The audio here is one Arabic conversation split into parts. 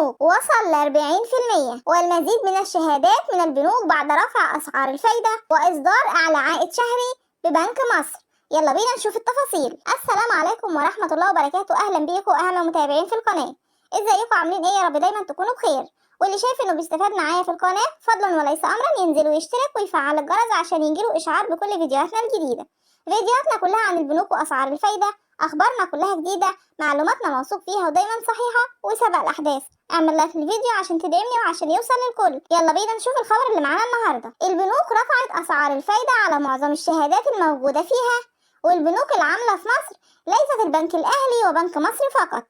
البنوك وصل ل 40%، والمزيد من الشهادات من البنوك بعد رفع أسعار الفايدة وإصدار أعلى عائد شهري ببنك مصر. يلا بينا نشوف التفاصيل. السلام عليكم ورحمة الله وبركاته، أهلا بيكم وأهلا متابعين في القناة. ازيكم عاملين ايه؟ يا رب دايما تكونوا بخير. واللي شايف انه بيستفاد معايا في القناة فضلا وليس امرا ينزل ويشترك ويفعل الجرس عشان يجيله اشعار بكل فيديوهاتنا الجديدة. فيديوهاتنا كلها عن البنوك واسعار الفايدة، اخبارنا كلها جديدة، معلوماتنا موثوق فيها ودايما صحيحة وسبق الاحداث. اعمل لايك للفيديو عشان تدعمني وعشان يوصل للكل. يلا بينا نشوف الخبر اللي معانا النهارده. البنوك رفعت اسعار الفايدة على معظم الشهادات الموجودة فيها، والبنوك العاملة في مصر ليست البنك الاهلي وبنك مصر فقط.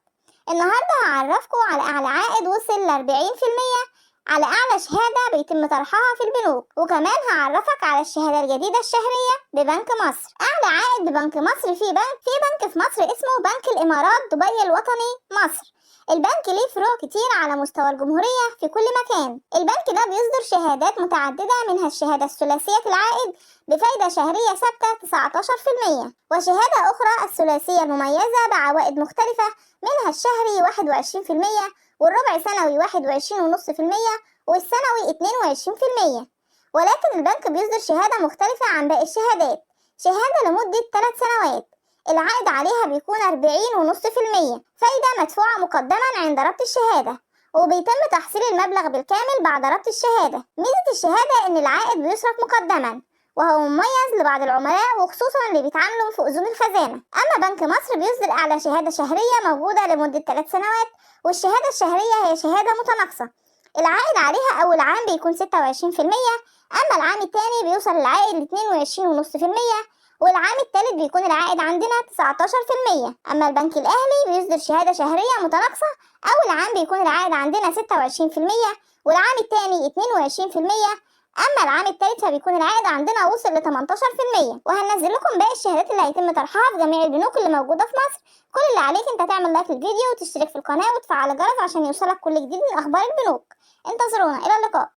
النهارده هعرفكم على اعلى عائد وصل ل 40% على اعلى شهادة بيتم طرحها في البنوك، وكمان هعرفك على الشهادة الجديدة الشهرية ببنك مصر. اعلى عائد ببنك مصر في بنك في مصر اسمه بنك الامارات دبي الوطني مصر. البنك ليه فروع كتير على مستوى الجمهورية في كل مكان. البنك ده بيصدر شهادات متعددة، منها الشهادة الثلاثية العائد بفايدة شهرية ثابتة 19%، وشهادة أخرى الثلاثية المميزة بعوائد مختلفة، منها الشهري 21%، والربع سنوي 21.5%، والسنوي 22%. ولكن البنك بيصدر شهادة مختلفة عن باقي الشهادات، شهادة لمدة 3 سنوات العائد عليها بيكون 40.5%، فايدة مدفوعة مقدما عند ربط الشهادة، وبيتم تحصيل المبلغ بالكامل بعد ربط الشهادة. ميزة الشهادة إن العائد بيصرف مقدما، وهو مميز لبعض العملاء وخصوصا اللي بيتعاملوا في أذون الخزانة. أما بنك مصر بيصدر أعلى شهادة شهرية موجودة لمدة 3 سنوات، والشهادة الشهرية هي شهادة متناقصة. العائد عليها أول عام بيكون 26%، أما العام الثاني بيوصل العائد ل 22.5%، والعام الثالث بيكون العائد عندنا 19%. أما البنك الأهلي بيصدر شهادة شهرية متناقصة، أول عام بيكون العائد عندنا 26%، والعام الثاني 22%، أما العام الثالث فبيكون العائد عندنا وصل ل 18%. وهنزل لكم باقي الشهادات اللي هيتم طرحها في جميع البنوك اللي موجودة في مصر. كل اللي عليك انت تعمل لايك للفيديو وتشترك في القناة وتفعل الجرس عشان يوصلك كل جديد من أخبار البنوك. انتظرونا، إلى اللقاء.